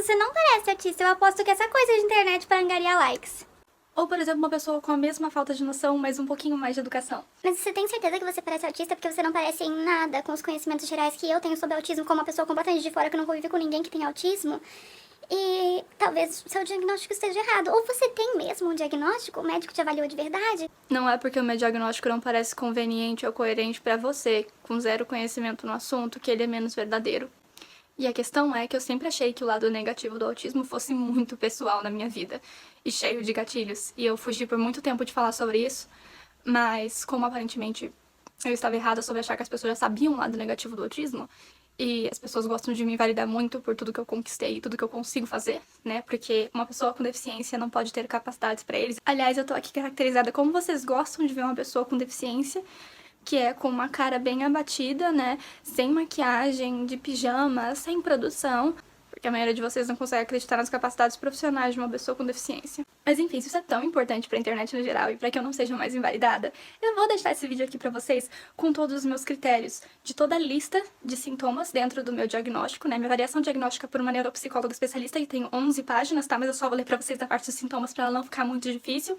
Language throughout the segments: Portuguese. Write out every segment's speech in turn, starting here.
você não parece autista, eu aposto que essa coisa de internet para angariar likes. Ou, por exemplo, uma pessoa com a mesma falta de noção, mas um pouquinho mais de educação. Mas você tem certeza que você parece autista porque você não parece em nada com os conhecimentos gerais que eu tenho sobre autismo como uma pessoa completamente de fora que não convive com ninguém que tem autismo? E talvez seu diagnóstico esteja errado. Ou você tem mesmo um diagnóstico? O médico te avaliou de verdade? Não é porque o meu diagnóstico não parece conveniente ou coerente pra você, com zero conhecimento no assunto, que ele é menos verdadeiro. E a questão é que eu sempre achei que o lado negativo do autismo fosse muito pessoal na minha vida e cheio de gatilhos. E eu fugi por muito tempo de falar sobre isso, mas como aparentemente eu estava errada sobre achar que as pessoas já sabiam o lado negativo do autismo, e as pessoas gostam de me validar muito por tudo que eu conquistei e tudo que eu consigo fazer, né? Porque uma pessoa com deficiência não pode ter capacidades pra eles. Aliás, eu tô aqui caracterizada como vocês gostam de ver uma pessoa com deficiência, que é com uma cara bem abatida, né? Sem maquiagem, de pijama, sem produção, porque a maioria de vocês não consegue acreditar nas capacidades profissionais de uma pessoa com deficiência. Mas enfim, se isso é tão importante pra internet no geral e pra que eu não seja mais invalidada, eu vou deixar esse vídeo aqui pra vocês com todos os meus critérios de toda a lista de sintomas dentro do meu diagnóstico, né? Minha variação diagnóstica por uma neuropsicóloga especialista, e tem 11 páginas, tá? Mas eu só vou ler pra vocês da parte dos sintomas pra ela não ficar muito difícil.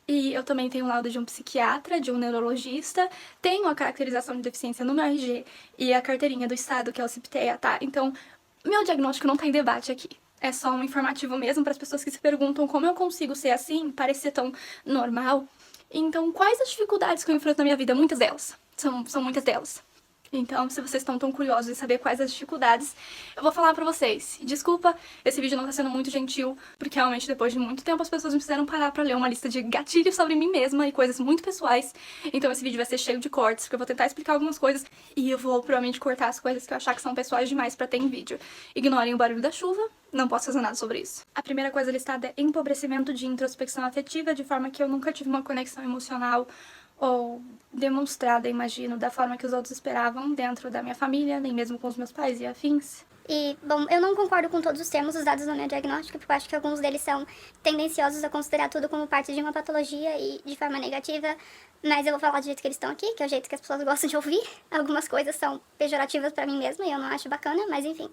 E eu também tenho o laudo de um psiquiatra, de um neurologista, tenho a caracterização de deficiência no meu RG e a carteirinha do estado, que é o CIPTEA, tá? Então, meu diagnóstico não tá em debate aqui. É só um informativo mesmo para as pessoas que se perguntam como eu consigo ser assim, parecer tão normal. Então, quais as dificuldades que eu enfrento na minha vida? Muitas delas. São muitas delas. Então, se vocês estão tão curiosos em saber quais as dificuldades, eu vou falar pra vocês. Desculpa, esse vídeo não tá sendo muito gentil, porque realmente depois de muito tempo as pessoas me fizeram parar pra ler uma lista de gatilhos sobre mim mesma e coisas muito pessoais. Então esse vídeo vai ser cheio de cortes, porque eu vou tentar explicar algumas coisas e eu vou provavelmente cortar as coisas que eu achar que são pessoais demais pra ter em vídeo. Ignorem o barulho da chuva, não posso fazer nada sobre isso. A primeira coisa listada é empobrecimento de introspecção afetiva, de forma que eu nunca tive uma conexão emocional ou demonstrada, imagino, da forma que os outros esperavam dentro da minha família, nem mesmo com os meus pais e afins. E, bom, eu não concordo com todos os termos usados no meu diagnóstico, porque eu acho que alguns deles são tendenciosos a considerar tudo como parte de uma patologia e de forma negativa, mas eu vou falar do jeito que eles estão aqui, que é o jeito que as pessoas gostam de ouvir. Algumas coisas são pejorativas pra mim mesma e eu não acho bacana, mas enfim.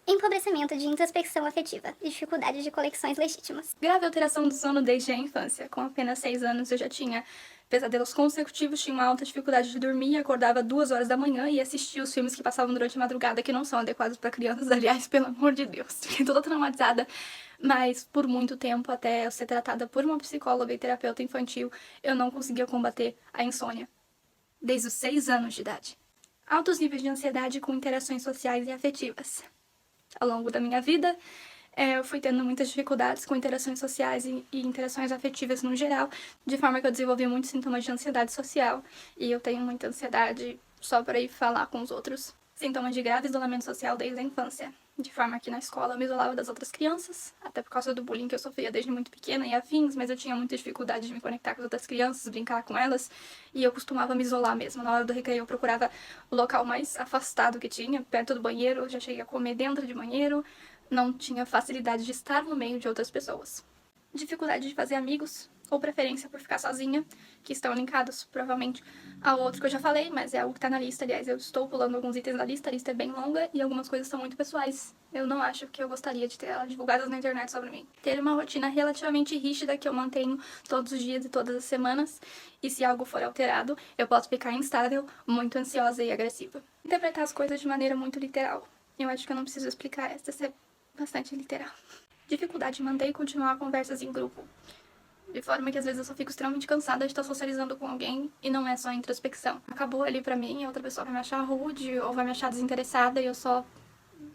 Empobrecimento de introspecção afetiva e dificuldade de conexões legítimas. Grave alteração do sono desde a infância. Com apenas 6 anos eu já tinha pesadelos consecutivos, tinha uma alta dificuldade de dormir, acordava 2 horas da manhã e assistia os filmes que passavam durante a madrugada, que não são adequados para crianças, aliás, pelo amor de Deus. Fiquei toda traumatizada, mas por muito tempo, até eu ser tratada por uma psicóloga e terapeuta infantil, eu não conseguia combater a insônia. Desde os 6 anos de idade. Altos níveis de ansiedade com interações sociais e afetivas. Ao longo da minha vida, eu fui tendo muitas dificuldades com interações sociais e interações afetivas no geral, de forma que eu desenvolvi muitos sintomas de ansiedade social, e eu tenho muita ansiedade só para ir falar com os outros. Sintomas de grave isolamento social desde a infância, de forma que na escola eu me isolava das outras crianças, até por causa do bullying que eu sofria desde muito pequena e afins, mas eu tinha muita dificuldade de me conectar com as outras crianças, brincar com elas, e eu costumava me isolar mesmo. Na hora do recreio eu procurava o local mais afastado que tinha, perto do banheiro, eu já cheguei a comer dentro de banheiro, não tinha facilidade de estar no meio de outras pessoas. Dificuldade de fazer amigos, ou preferência por ficar sozinha, que estão linkados provavelmente ao outro que eu já falei, mas é algo que tá na lista. Aliás, eu estou pulando alguns itens da lista, a lista é bem longa e algumas coisas são muito pessoais. Eu não acho que eu gostaria de ter elas divulgadas na internet sobre mim. Ter uma rotina relativamente rígida que eu mantenho todos os dias e todas as semanas, e se algo for alterado, eu posso ficar instável, muito ansiosa e agressiva. Interpretar as coisas de maneira muito literal. Eu acho que eu não preciso explicar essa é bastante literal. Dificuldade em manter e continuar conversas em grupo. De forma que às vezes eu só fico extremamente cansada de estar socializando com alguém e não é só introspecção. Acabou ali pra mim, a outra pessoa vai me achar rude ou vai me achar desinteressada e eu só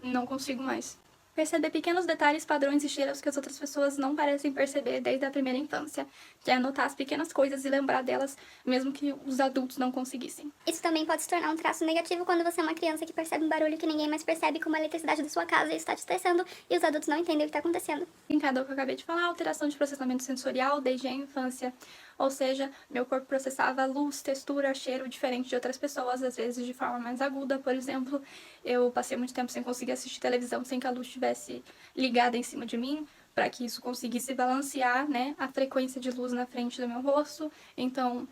não consigo mais. Perceber pequenos detalhes, padrões e cheiros que as outras pessoas não parecem perceber desde a primeira infância, que é notar as pequenas coisas e lembrar delas, mesmo que os adultos não conseguissem. Isso também pode se tornar um traço negativo quando você é uma criança que percebe um barulho que ninguém mais percebe, como a eletricidade da sua casa, e está te estressando, e os adultos não entendem o que está acontecendo. Linkado ao que eu acabei de falar, alteração de processamento sensorial desde a infância. Ou seja, meu corpo processava luz, textura, cheiro diferente de outras pessoas, às vezes de forma mais aguda. Por exemplo, eu passei muito tempo sem conseguir assistir televisão sem que a luz estivesse ligada em cima de mim, para que isso conseguisse balancear, né, a frequência de luz na frente do meu rosto. Então,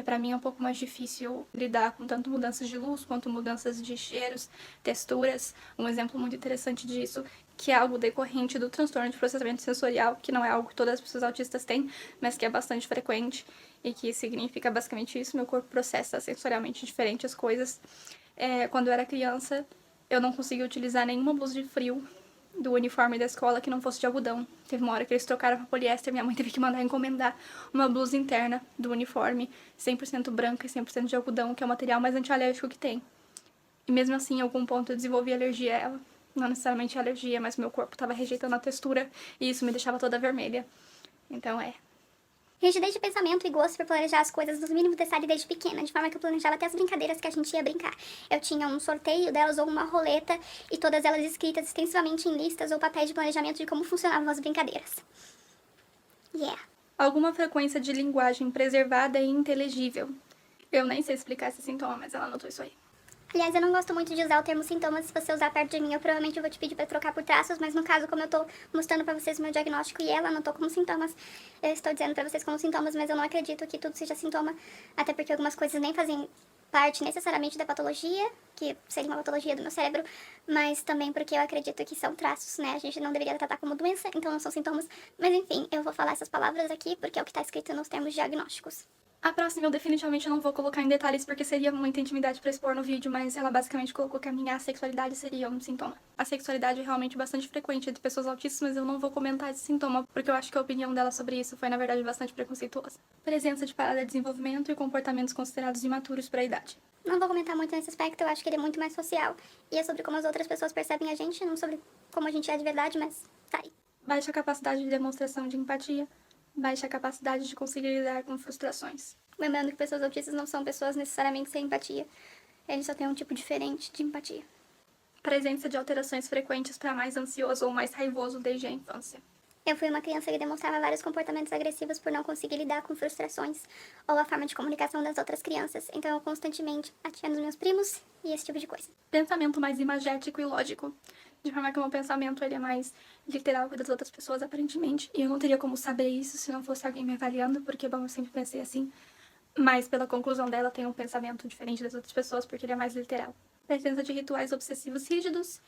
Para mim é um pouco mais difícil lidar com tanto mudanças de luz quanto mudanças de cheiros, texturas. Um exemplo muito interessante disso, que é algo decorrente do transtorno de processamento sensorial, que não é algo que todas as pessoas autistas têm, mas que é bastante frequente e que significa basicamente isso: meu corpo processa sensorialmente diferente as coisas. Quando eu era criança, eu não conseguia utilizar nenhuma blusa de frio do uniforme da escola que não fosse de algodão. Teve uma hora que eles trocaram para poliéster, minha mãe teve que mandar encomendar uma blusa interna do uniforme 100% branca e 100% de algodão, que é o material mais antialérgico que tem. E mesmo assim, em algum ponto eu desenvolvi alergia a ela. Não necessariamente alergia, mas meu corpo estava rejeitando a textura e isso me deixava toda vermelha. Então Rigidez de pensamento e gosto por planejar as coisas nos mínimos detalhes desde pequena, de forma que eu planejava até as brincadeiras que a gente ia brincar. Eu tinha um sorteio delas ou uma roleta, e todas elas escritas extensivamente em listas ou papéis de planejamento de como funcionavam as brincadeiras. Alguma frequência de linguagem preservada e inteligível. Eu nem sei explicar esse sintoma, mas ela anotou isso aí. Aliás, eu não gosto muito de usar o termo sintomas. Se você usar perto de mim, eu provavelmente vou te pedir pra trocar por traços, mas no caso, como eu tô mostrando pra vocês o meu diagnóstico e ela anotou como sintomas, eu estou dizendo pra vocês como sintomas, mas eu não acredito que tudo seja sintoma, até porque algumas coisas nem fazem parte necessariamente da patologia, que seria uma patologia do meu cérebro, mas também porque eu acredito que são traços, né? A gente não deveria tratar como doença, então não são sintomas. Mas enfim, eu vou falar essas palavras aqui porque é o que tá escrito nos termos diagnósticos. A próxima eu definitivamente não vou colocar em detalhes porque seria muita intimidade pra expor no vídeo, mas ela basicamente colocou que a minha assexualidade seria um sintoma. A sexualidade é realmente bastante frequente entre pessoas autistas, mas eu não vou comentar esse sintoma porque eu acho que a opinião dela sobre isso foi, na verdade, bastante preconceituosa. Presença de parada de desenvolvimento e comportamentos considerados imaturos para a idade. Não vou comentar muito nesse aspecto, eu acho que ele é muito mais social. E é sobre como as outras pessoas percebem a gente, não sobre como a gente é de verdade, mas tá aí. Baixa capacidade de demonstração de empatia. Baixa capacidade de conseguir lidar com frustrações. Lembrando que pessoas autistas não são pessoas necessariamente sem empatia. Eles só têm um tipo diferente de empatia. Presença de alterações frequentes para mais ansioso ou mais raivoso desde a infância. Eu fui uma criança que demonstrava vários comportamentos agressivos por não conseguir lidar com frustrações ou a forma de comunicação das outras crianças. Então eu constantemente batia nos meus primos e esse tipo de coisa. Pensamento mais imagético e lógico. De forma que o meu pensamento ele é mais literal que o das outras pessoas, aparentemente. E eu não teria como saber isso se não fosse alguém me avaliando, porque, bom, eu sempre pensei assim. Mas, pela conclusão dela, tem um pensamento diferente das outras pessoas, porque ele é mais literal. Presença de rituais obsessivos rígidos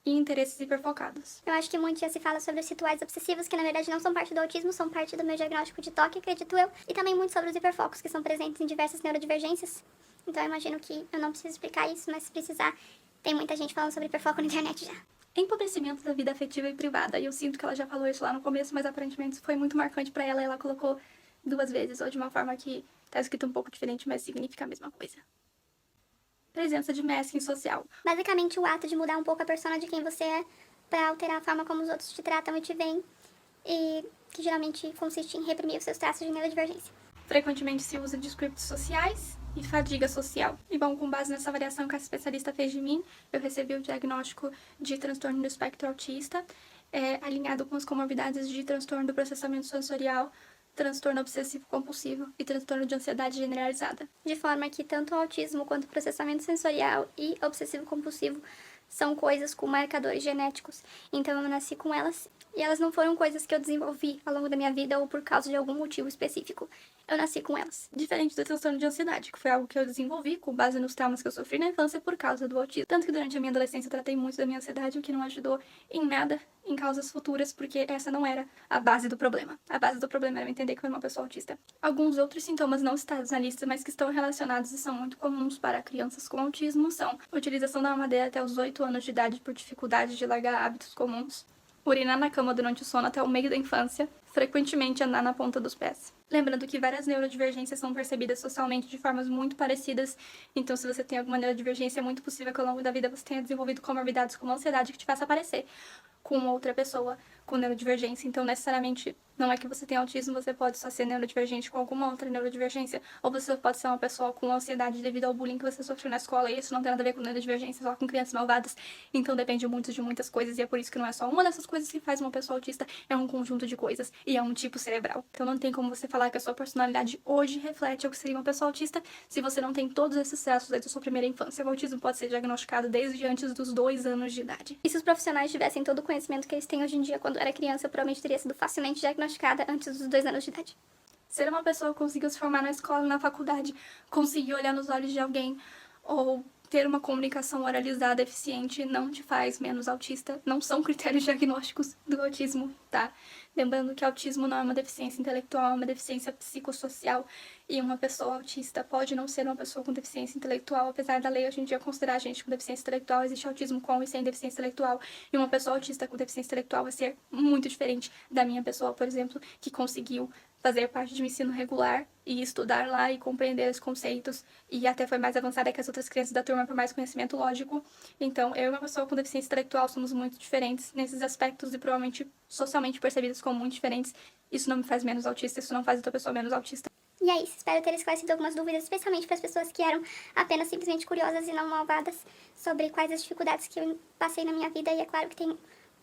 e interesses hiperfocados. Eu acho que muito já se fala sobre os rituais obsessivos, que na verdade não são parte do autismo, são parte do meu diagnóstico de toque, acredito eu. E também muito sobre os hiperfocos, que são presentes em diversas neurodivergências. Então eu imagino que eu não preciso explicar isso, mas se precisar, tem muita gente falando sobre hiperfoco na internet já. Empobrecimento da vida afetiva e privada. E eu sinto que ela já falou isso lá no começo, mas aparentemente foi muito marcante pra ela. Ela colocou 2 vezes, ou de uma forma que tá escrito um pouco diferente, mas significa a mesma coisa. Presença de masking social. Basicamente o ato de mudar um pouco a persona de quem você é pra alterar a forma como os outros te tratam e te veem, e que geralmente consiste em reprimir os seus traços de neurodivergência. Frequentemente se usa de scripts sociais e fadiga social. E bom, com base nessa avaliação que a especialista fez de mim, eu recebi o diagnóstico de transtorno do espectro autista, alinhado com as comorbidades de transtorno do processamento sensorial, transtorno obsessivo-compulsivo e transtorno de ansiedade generalizada. De forma que tanto o autismo quanto o processamento sensorial e obsessivo-compulsivo são coisas com marcadores genéticos. Então eu nasci com elas, e elas não foram coisas que eu desenvolvi ao longo da minha vida ou por causa de algum motivo específico. Eu nasci com elas. Diferente do transtorno de ansiedade, que foi algo que eu desenvolvi com base nos traumas que eu sofri na infância por causa do autismo. Tanto que durante a minha adolescência eu tratei muito da minha ansiedade, o que não ajudou em nada em causas futuras, porque essa não era a base do problema. A base do problema era eu entender que eu era uma pessoa autista. Alguns outros sintomas não citados na lista, mas que estão relacionados e são muito comuns para crianças com autismo são utilização da mamadeira até os 8 anos de idade por dificuldade de largar hábitos comuns, urinar na cama durante o sono até o meio da infância, frequentemente andar na ponta dos pés. Lembrando que várias neurodivergências são percebidas socialmente de formas muito parecidas, então se você tem alguma neurodivergência, é muito possível que ao longo da vida você tenha desenvolvido comorbidades como ansiedade que te faça parecer com outra pessoa com neurodivergência. Então, necessariamente, não é que você tem autismo, você pode só ser neurodivergente com alguma outra neurodivergência, ou você pode ser uma pessoa com ansiedade devido ao bullying que você sofreu na escola, e isso não tem nada a ver com neurodivergência, só com crianças malvadas. Então, depende muito de muitas coisas, e é por isso que não é só uma dessas coisas que faz uma pessoa autista, é um conjunto de coisas, e é um tipo cerebral. Então, não tem como você falar que a sua personalidade hoje reflete o que seria uma pessoa autista se você não tem todos esses traços desde a sua primeira infância. O autismo pode ser diagnosticado desde antes dos 2 anos de idade. E se os profissionais tivessem todo o conhecimento que eles têm hoje em dia quando eu era criança, eu provavelmente teria sido facilmente diagnosticada antes dos 2 anos de idade. Ser uma pessoa que conseguiu se formar na escola, na faculdade, conseguir olhar nos olhos de alguém, ou ter uma comunicação oralizada eficiente não te faz menos autista. Não são critérios diagnósticos do autismo, tá? Lembrando que autismo não é uma deficiência intelectual, é uma deficiência psicossocial. E uma pessoa autista pode não ser uma pessoa com deficiência intelectual, apesar da lei hoje em dia considerar a gente com deficiência intelectual. Existe autismo com e sem deficiência intelectual. E uma pessoa autista com deficiência intelectual vai ser muito diferente da minha pessoa, por exemplo, que conseguiu fazer parte de um ensino regular e estudar lá e compreender os conceitos e até foi mais avançada que as outras crianças da turma por mais conhecimento lógico. Então, eu e uma pessoa com deficiência intelectual somos muito diferentes nesses aspectos e provavelmente socialmente percebidas como muito diferentes. Isso não me faz menos autista, isso não faz outra pessoa menos autista. E é isso, espero ter esclarecido algumas dúvidas, especialmente para as pessoas que eram apenas simplesmente curiosas e não malvadas sobre quais as dificuldades que eu passei na minha vida. E é claro que tem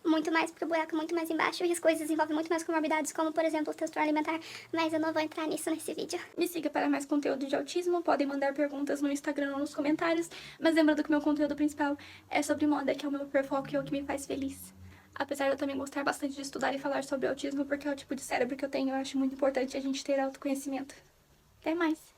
muito mais pro buraco, muito mais embaixo, e as coisas envolvem muito mais comorbidades, como, por exemplo, o transtorno alimentar, mas eu não vou entrar nisso nesse vídeo. Me siga para mais conteúdo de autismo, podem mandar perguntas no Instagram ou nos comentários, mas lembrando que meu conteúdo principal é sobre moda, que é o meu hiperfoco e é o que me faz feliz. Apesar de eu também gostar bastante de estudar e falar sobre autismo, porque é o tipo de cérebro que eu tenho, eu acho muito importante a gente ter autoconhecimento. Até mais!